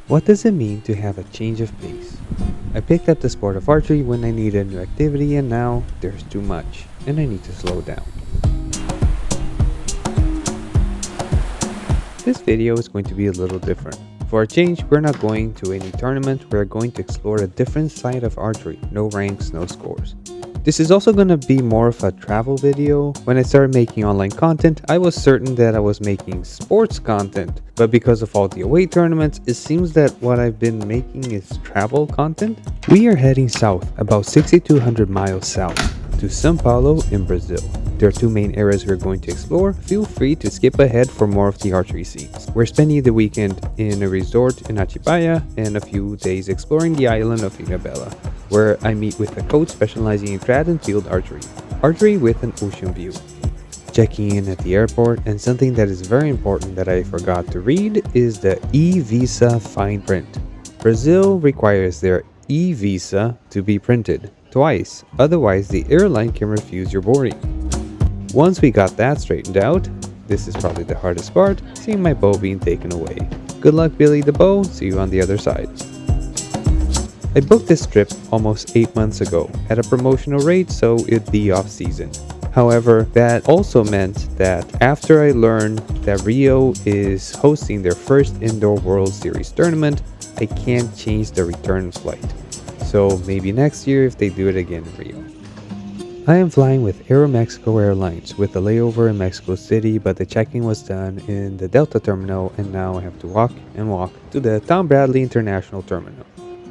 What does it mean to have a change of pace? I picked up the sport of archery when I needed a new activity, and now there's too much, and I need to slow down. This video is going to be a little different. For a change, we're not going to any tournament, we're going to explore a different side of archery. No ranks, no scores. This is also going to be more of a travel video. When I started making online content, I was certain that I was making sports content, but because of all the away tournaments, it seems that what I've been making is travel content. We are heading south, about 6,200 miles south, to São Paulo in Brazil. There are two main areas we're going to explore. Feel free to skip ahead for more of the archery scenes. We're spending the weekend in a resort in Atibaia and a few days exploring the island of Ilhabela, where I meet with a coach specializing in trad and field archery with an ocean view. Checking in at the airport, and something that is very important that I forgot to read is the e-visa fine print. Brazil requires their e-visa to be printed twice, otherwise the airline can refuse your boarding. Once we got that straightened out, this is probably the hardest part, seeing my bow being taken away. Good luck, Billy the bow, see you on the other side. I booked this trip almost 8 months ago at a promotional rate, so it'd be off season. However, that also meant that after I learned that Rio is hosting their first indoor World Series tournament, I can't change the return flight. So maybe next year if they do it again in Rio. I am flying with Aeromexico Airlines with a layover in Mexico City, but the check-in was done in the Delta terminal and now I have to walk to the Tom Bradley International Terminal.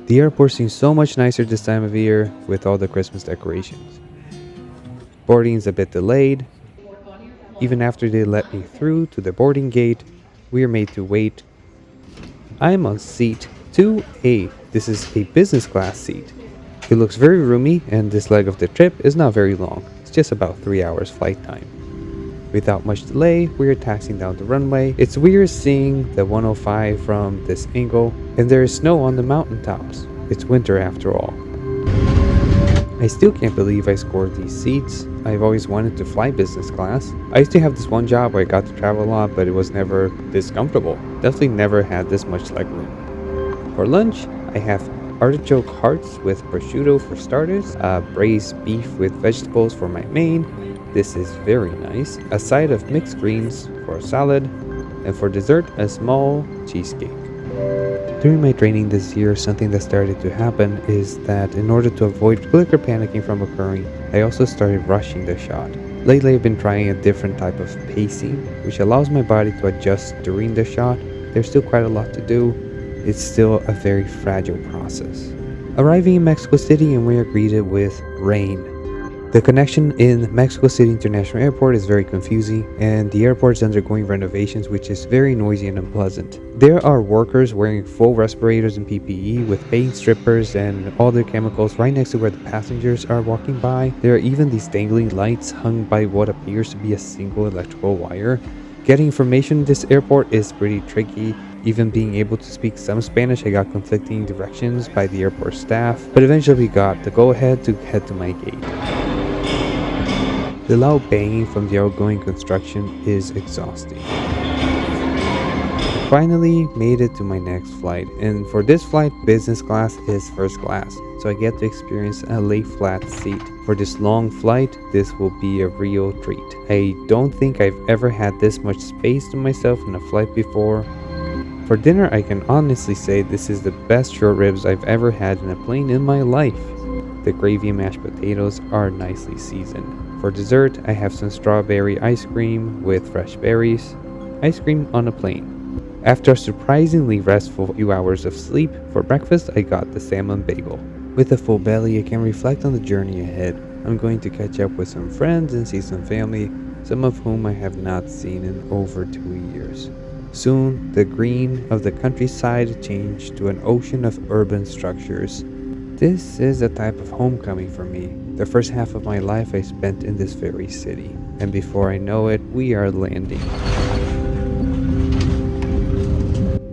The airport seems so much nicer this time of year with all the Christmas decorations. Boarding is a bit delayed. Even after they let me through to the boarding gate, we are made to wait. I am on seat 2A. This is a business class seat. It looks very roomy and this leg of the trip is not very long. It's just about 3 hours flight time. Without much delay, we are taxiing down the runway. It's weird seeing the 105 from this angle, and there is snow on the mountaintops. It's winter after all. I still can't believe I scored these seats. I've always wanted to fly business class. I used to have this one job where I got to travel a lot, but it was never this comfortable. Definitely never had this much legroom. For lunch, I have artichoke hearts with prosciutto for starters, braised beef with vegetables for my main. This is very nice. A side of mixed greens for a salad, and for dessert, a small cheesecake. During my training this year, something that started to happen is that in order to avoid clicker panicking from occurring, I also started rushing the shot. Lately, I've been trying a different type of pacing, which allows my body to adjust during the shot. There's still quite a lot to do. It's still a very fragile process. Arriving in Mexico City, and we are greeted with rain. The connection in Mexico City International Airport is very confusing, and the airport is undergoing renovations, which is very noisy and unpleasant. There are workers wearing full respirators and PPE with paint strippers and all their chemicals right next to where the passengers are walking by. There are even these dangling lights hung by what appears to be a single electrical wire. Getting information in this airport is pretty tricky. Even being able to speak some Spanish, I got conflicting directions by the airport staff, but eventually we got the go-ahead to head to my gate. The loud banging from the outgoing construction is exhausting. Finally made it to my next flight, and for this flight, business class is first class, so I get to experience a lay flat seat. For this long flight, this will be a real treat. I don't think I've ever had this much space to myself in a flight before. For dinner, I can honestly say this is the best short ribs I've ever had in a plane in my life. The gravy and mashed potatoes are nicely seasoned. For dessert, I have some strawberry ice cream with fresh berries. Ice cream on a plane. After a surprisingly restful few hours of sleep, for breakfast I got the salmon bagel. With a full belly, I can reflect on the journey ahead. I'm going to catch up with some friends and see some family, some of whom I have not seen in over 2 years. Soon, the green of the countryside changed to an ocean of urban structures. This is a type of homecoming for me. The first half of my life I spent in this very city, and before I know it, we are landing.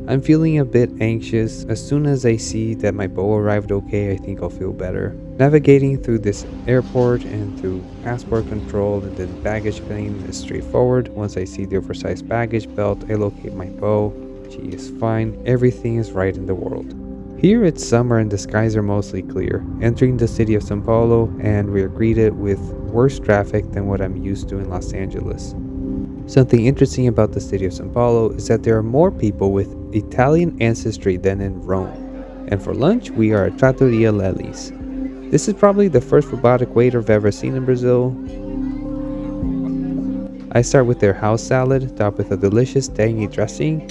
I'm feeling a bit anxious. As soon as I see that my bow arrived okay, I think I'll feel better. Navigating through this airport and through passport control and then baggage claim is straightforward. Once I see the oversized baggage belt, I locate my bow, energy is fine, everything is right in the world. Here it's summer and the skies are mostly clear, entering the city of São Paulo, and we are greeted with worse traffic than what I'm used to in Los Angeles. Something interesting about the city of São Paulo is that there are more people with Italian ancestry than in Rome. And for lunch, we are at Trattoria Lelli's. This is probably the first robotic waiter I've ever seen in Brazil. I start with their house salad, topped with a delicious tangy dressing.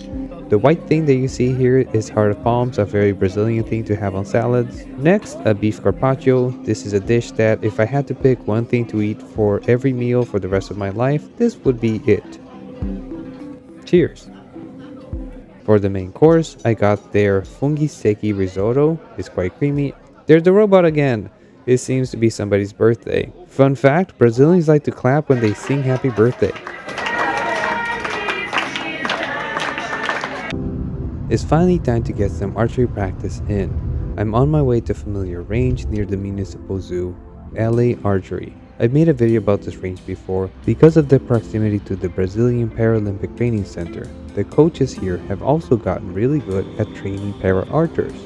The white thing that you see here is heart of palms, a very Brazilian thing to have on salads. Next, a beef carpaccio. This is a dish that if I had to pick one thing to eat for every meal for the rest of my life, this would be it. Cheers! For the main course, I got their fungi secchi risotto. It's quite creamy. There's the robot again! It seems to be somebody's birthday. Fun fact, Brazilians like to clap when they sing happy birthday. It's finally time to get some archery practice in. I'm on my way to a familiar range near the municipal zoo, LA Archery. I've made a video about this range before because of the proximity to the Brazilian Paralympic Training Center. The coaches here have also gotten really good at training para-archers.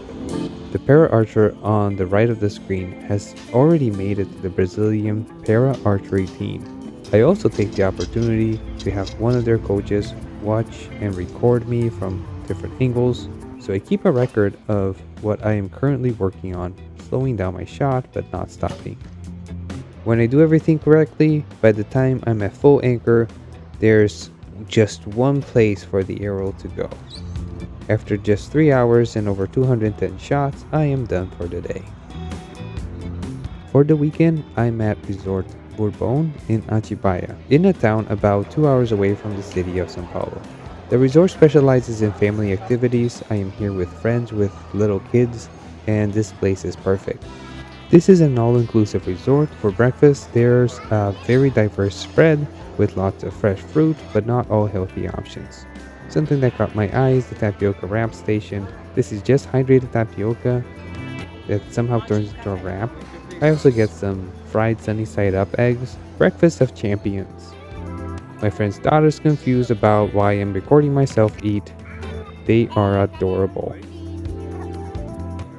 The para-archer on the right of the screen has already made it to the Brazilian para-archery team. I also take the opportunity to have one of their coaches watch and record me from different angles, so I keep a record of what I am currently working on, slowing down my shot but not stopping. When I do everything correctly, by the time I'm at full anchor, there's just one place for the arrow to go. After just 3 hours and over 210 shots, I am done for the day. For the weekend, I'm at Resort Bourbon in Atibaia, in a town about 2 hours away from the city of São Paulo. The resort specializes in family activities. I am here with friends with little kids, and this place is perfect. This is an all-inclusive resort. For breakfast, there's a very diverse spread with lots of fresh fruit, but not all healthy options. Something that caught my eye is the tapioca wrap station. This is just hydrated tapioca that somehow turns into a wrap. I also get some fried sunny side up eggs. Breakfast of champions. My friend's daughter's confused about why I'm recording myself eat. They are adorable.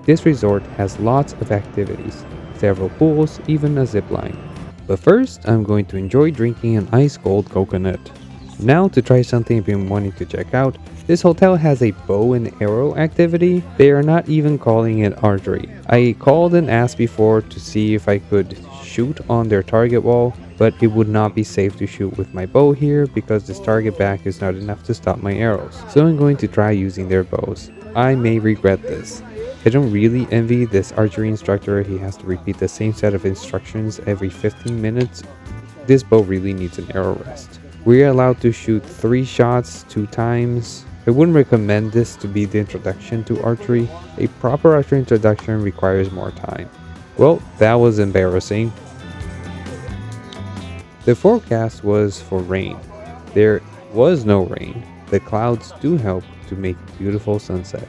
This resort has lots of activities, several pools, even a zip line. But first, I'm going to enjoy drinking an ice cold coconut. Now to try something I've been wanting to check out. This hotel has a bow and arrow activity. They are not even calling it archery. I called and asked before to see if I could shoot on their target wall, but it would not be safe to shoot with my bow here because this target back is not enough to stop my arrows. So I'm going to try using their bows. I may regret this. I don't really envy this archery instructor. He has to repeat the same set of instructions every 15 minutes. This bow really needs an arrow rest. We are allowed to shoot 3 shots 2 times. I wouldn't recommend this to be the introduction to archery. A proper archery introduction requires more time. Well, that was embarrassing. The forecast was for rain. There was no rain. The clouds do help to make a beautiful sunset.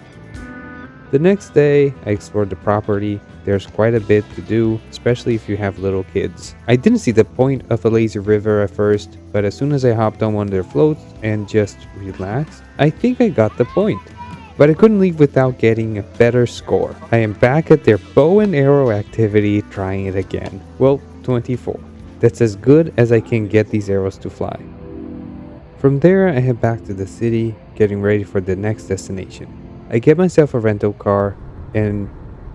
The next day, I explored the property. There's quite a bit to do, especially if you have little kids. I didn't see the point of a lazy river at first, but as soon as I hopped on one of their floats and just relaxed, I think I got the point. But I couldn't leave without getting a better score. I am back at their bow and arrow activity, trying it again. Well, 24. That's as good as I can get these arrows to fly. From there, I head back to the city, getting ready for the next destination. I get myself a rental car, and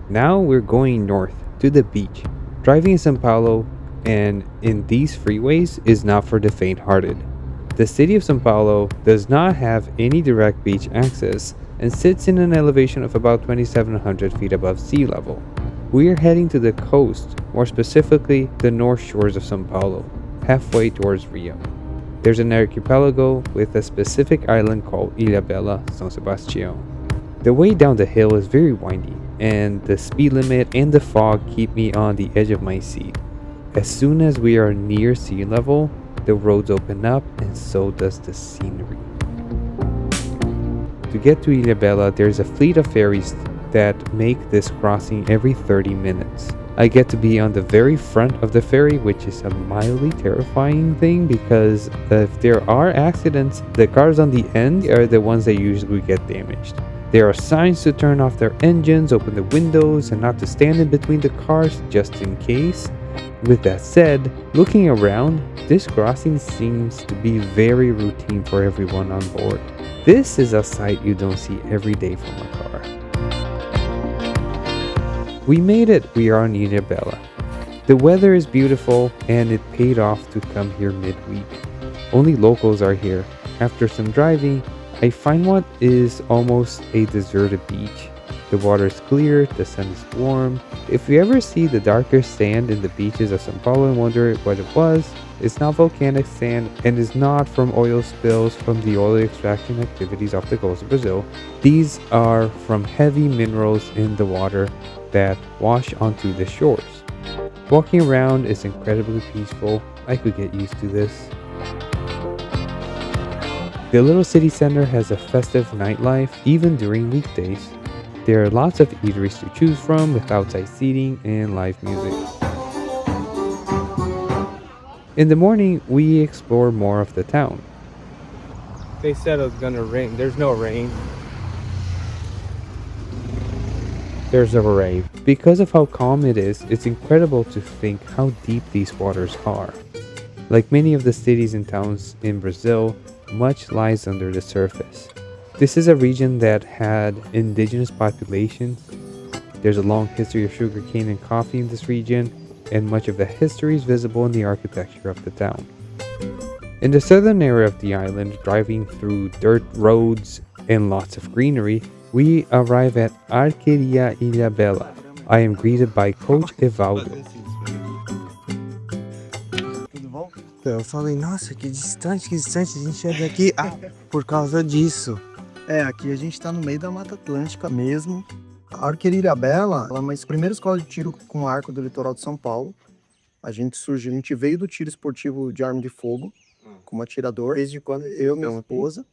now we're going north to the beach. Driving in São Paulo and in these freeways is not for the faint-hearted. The city of São Paulo does not have any direct beach access and sits in an elevation of about 2,700 feet above sea level. We are heading to the coast, more specifically the north shores of São Paulo, halfway towards Rio. There's an archipelago with a specific island called Ilhabela, São Sebastião. The way down the hill is very windy, and the speed limit and the fog keep me on the edge of my seat. As soon as we are near sea level, the roads open up and so does the scenery. To get to Ilhabela, there's a fleet of ferries that make this crossing every 30 minutes. I get to be on the very front of the ferry, which is a mildly terrifying thing because if there are accidents, the cars on the end are the ones that usually get damaged. There are signs to turn off their engines, open the windows, and not to stand in between the cars just in case. With that said, looking around, this crossing seems to be very routine for everyone on board. This is a sight you don't see every day from a car. We made it. We are in Ilhabela. The weather is beautiful and it paid off to come here midweek. Only locals are here. After some driving, I find what is almost a deserted beach. The water is clear, the sun is warm. If you ever see the darker sand in the beaches of São Paulo and wonder what it was, it's not volcanic sand and is not from oil spills from the oil extraction activities off the coast of Brazil. These are from heavy minerals in the water that wash onto the shores. Walking around is incredibly peaceful. I could get used to this. The little city center has a festive nightlife even during weekdays. There are lots of eateries to choose from with outside seating and live music. In the morning, we explore more of the town. They said it was gonna rain. There's no rain. There's a rain. Because of how calm it is, it's incredible to think how deep these waters are. Like many of the cities and towns in Brazil, much lies under the surface. This is a region that had indigenous populations. There's a long history of sugarcane and coffee in this region, and much of the history is visible in the architecture of the town. In the southern area of the island, driving through dirt roads and lots of greenery, we arrive at Arqueria Ilhabela. I am greeted by Coach Evaldo. Tudo bom? Eu falei, nossa, que distante, a gente chega aqui por causa disso. Aqui a gente tá no meio da Mata Atlântica mesmo. A Arqueria Ilhabela, ela é uma das primeiras escolas de tiro com arco do litoral de São Paulo. A gente veio do tiro esportivo de arma de fogo, como atirador, desde quando eu e minha esposa.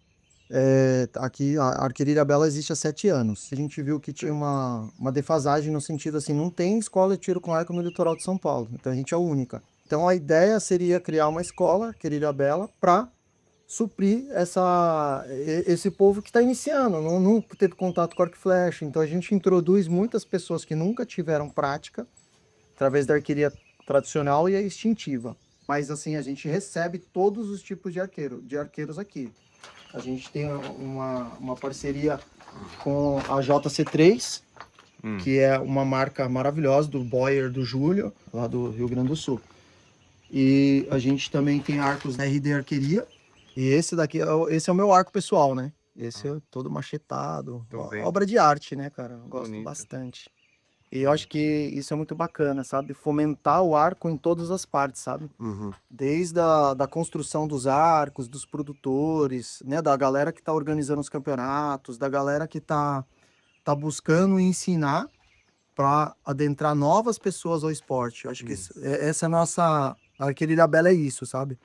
Aqui a Arqueria Ilhabela existe há 7 anos. A gente viu que tinha uma defasagem no sentido assim, não tem escola de tiro com arco no litoral de São Paulo, então a gente é a única. Então a ideia seria criar uma escola, Arqueria Ilhabela, para suprir esse povo que está iniciando, nunca teve contato com arco e flecha. Então a gente introduz muitas pessoas que nunca tiveram prática através da arqueria tradicional e a instintiva. Mas assim, a gente recebe todos os tipos de arqueiros aqui. A gente tem uma parceria com a JC3, que é uma marca maravilhosa do Boyer do Júlio, lá do Rio Grande do Sul. E a gente também tem arcos da RD Arqueria. E esse é o meu arco pessoal, né? Esse é todo machetado. Obra de arte, né, cara? Eu gosto bastante. E eu acho que isso é muito bacana, sabe? Fomentar o arco em todas as partes, sabe? Desde da construção dos arcos, dos produtores, né? Da galera que tá organizando os campeonatos, da galera que tá buscando ensinar para adentrar novas pessoas ao esporte. Eu acho que essa é a nossa... A Arqueria Ilhabela é isso, sabe?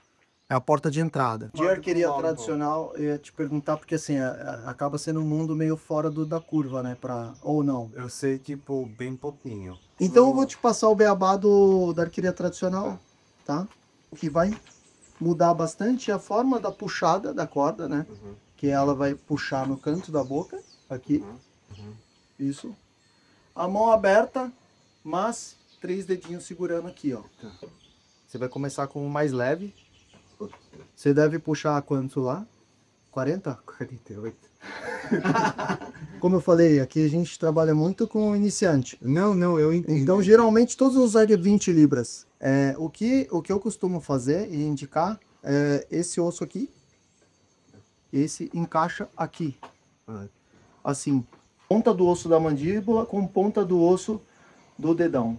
É a porta de entrada. De arqueria tradicional, eu ia te perguntar, porque assim, acaba sendo um mundo meio fora da curva, né? Ou não? Eu sei, tipo, bem pouquinho. Então eu vou te passar o beabá da arqueria tradicional, tá? O que vai mudar bastante é a forma da puxada da corda, né? Que ela vai puxar no canto da boca, aqui. Isso. A mão aberta, mas 3 dedinhos segurando aqui, ó. Você vai começar com o mais leve. Você deve puxar quanto lá? 40? 48. Como eu falei, aqui a gente trabalha muito com iniciante. Não, eu entendi. Então, geralmente, todos os é 20 libras. O que eu costumo fazer e indicar é esse osso aqui. Esse encaixa aqui. Assim, ponta do osso da mandíbula com ponta do osso do dedão.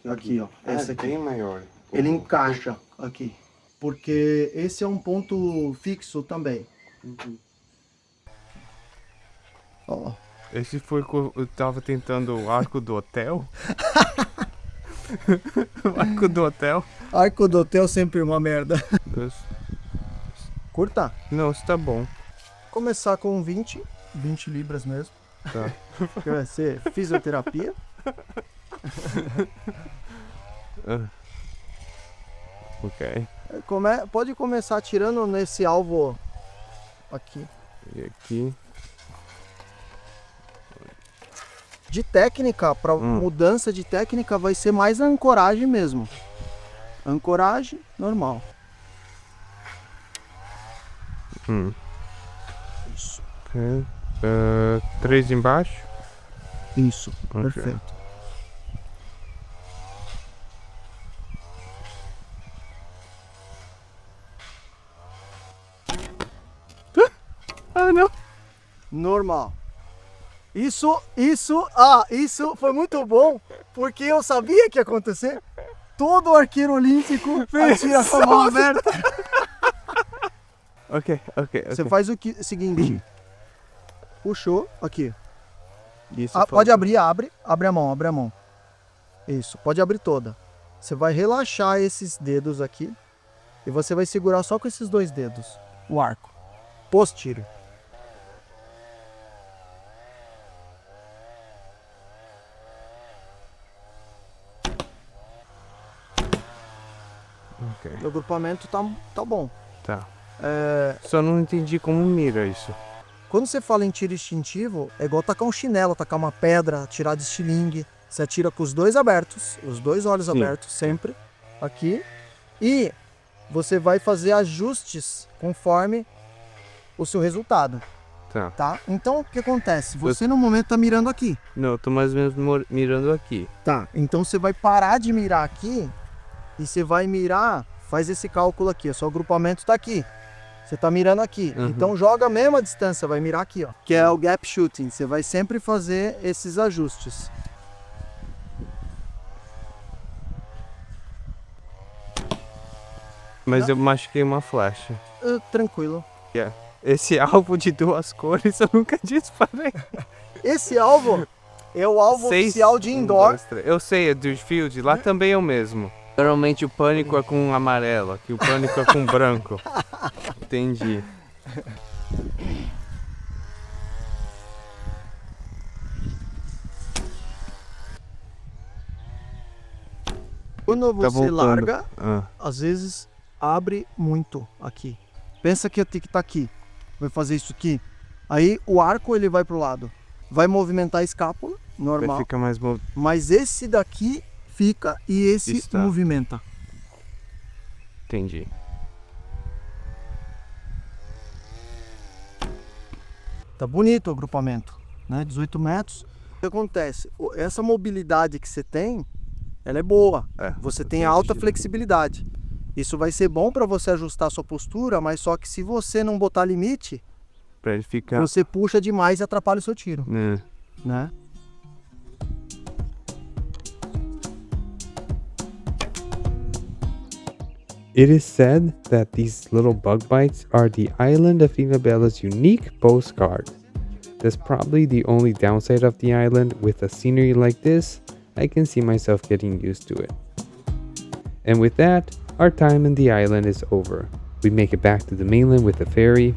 Aqui, ó. Esse aqui. Bem maior. Ele encaixa aqui. Porque esse é um ponto fixo também. Ó. Esse foi que eu tava tentando o arco do hotel? O arco do hotel? Arco do hotel sempre uma merda. Curta? Não, isso tá bom. Começar com 20 libras mesmo. Tá. Que vai ser fisioterapia. Ok. Pode começar atirando nesse alvo aqui. E aqui. De técnica, para mudança de técnica, vai ser mais a ancoragem mesmo. Ancoragem normal. Isso. Ok. 3 embaixo. Isso, Ok. perfeito. Ah, não. Normal. Isso foi muito bom, porque eu sabia que ia acontecer. Todo arqueiro olímpico atira com a mão aberta. Ok. Você faz o seguinte. Puxou, aqui. Isso Pode abrir, abre a mão. Isso, pode abrir toda. Você vai relaxar esses dedos aqui e você vai segurar só com esses 2 dedos o arco. Pós-tiro. Ok. O agrupamento tá bom. Tá. Só não entendi como mira isso. Quando você fala em tiro instintivo, é igual tacar um chinelo, tacar uma pedra, atirar de estilingue. Você atira com os 2 abertos, os 2 olhos abertos, sempre, aqui. E você vai fazer ajustes conforme o seu resultado. Tá? Então, o que acontece? Você no momento tá mirando aqui. Não, eu tô mais ou menos mirando aqui. Tá, então você vai parar de mirar aqui e você vai mirar, faz esse cálculo aqui, o seu agrupamento tá aqui. Você tá mirando aqui, então joga a mesma distância, vai mirar aqui, ó. Que é o gap shooting, você vai sempre fazer esses ajustes. Mas eu machuquei uma flecha. Tranquilo. Esse alvo de 2 cores eu nunca disparei. Esse alvo é o alvo oficial de indoor. 2, 3. Eu sei, é do field, lá também é o mesmo. Normalmente o pânico é com amarelo, aqui o pânico é com branco. Entendi. Quando você voltando. larga, às vezes abre muito aqui. Pensa que tem que estar aqui. Vai fazer isso aqui. Aí o arco ele vai pro lado. Vai movimentar a escápula, normal. Vai ficar mais Mas esse daqui fica e esse movimenta. Entendi. Tá bonito o agrupamento, né? 18 metros. O que acontece? Essa mobilidade que você tem, ela é boa. Você tem alta flexibilidade. Isso vai ser bom para você ajustar a sua postura, mas só que se você não botar limite, pra ele ficar... você puxa demais e atrapalha o seu tiro. Né? It is said that these little bug bites are the island of Ilhabela's unique postcard. That's probably the only downside of the island. With a scenery like this, I can see myself getting used to it. And with that, our time in the island is over. We make it back to the mainland with a ferry.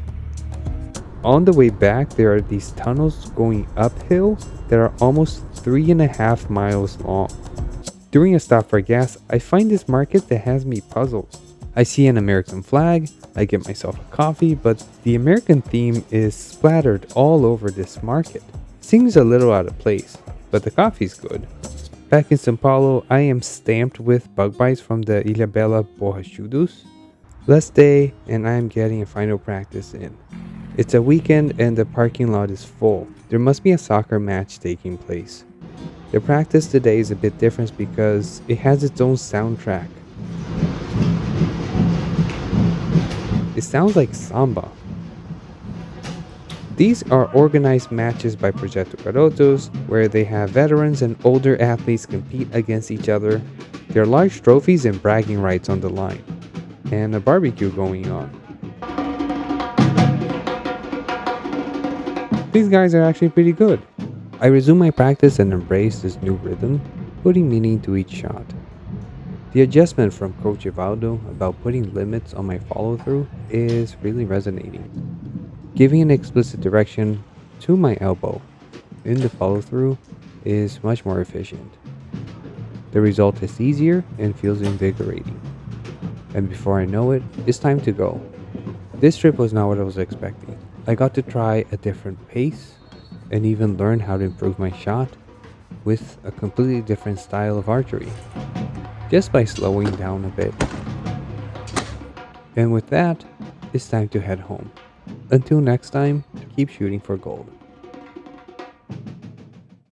On the way back, there are these tunnels going uphill that are almost 3.5 miles long. During a stop for gas, I find this market that has me puzzled. I see an American flag, I get myself a coffee, but the American theme is splattered all over this market. Seems a little out of place, but the coffee's good. Back in São Paulo, I am stamped with bug bites from the Ilhabela borrachudos. Last day, and I am getting a final practice in. It's a weekend and the parking lot is full. There must be a soccer match taking place. The practice today is a bit different because it has its own soundtrack. It sounds like samba. These are organized matches by Projeto Garotos, where they have veterans and older athletes compete against each other. There are large trophies and bragging rights on the line, and a barbecue going on. These guys are actually pretty good. I resume my practice and embrace this new rhythm, putting meaning to each shot. The adjustment from Coach Evaldo about putting limits on my follow-through is really resonating. Giving an explicit direction to my elbow in the follow-through is much more efficient. The result is easier and feels invigorating. And before I know it, it's time to go. This trip was not what I was expecting. I got to try a different pace and even learn how to improve my shot with a completely different style of archery, just by slowing down a bit. And with that, it's time to head home. Until next time, keep shooting for gold.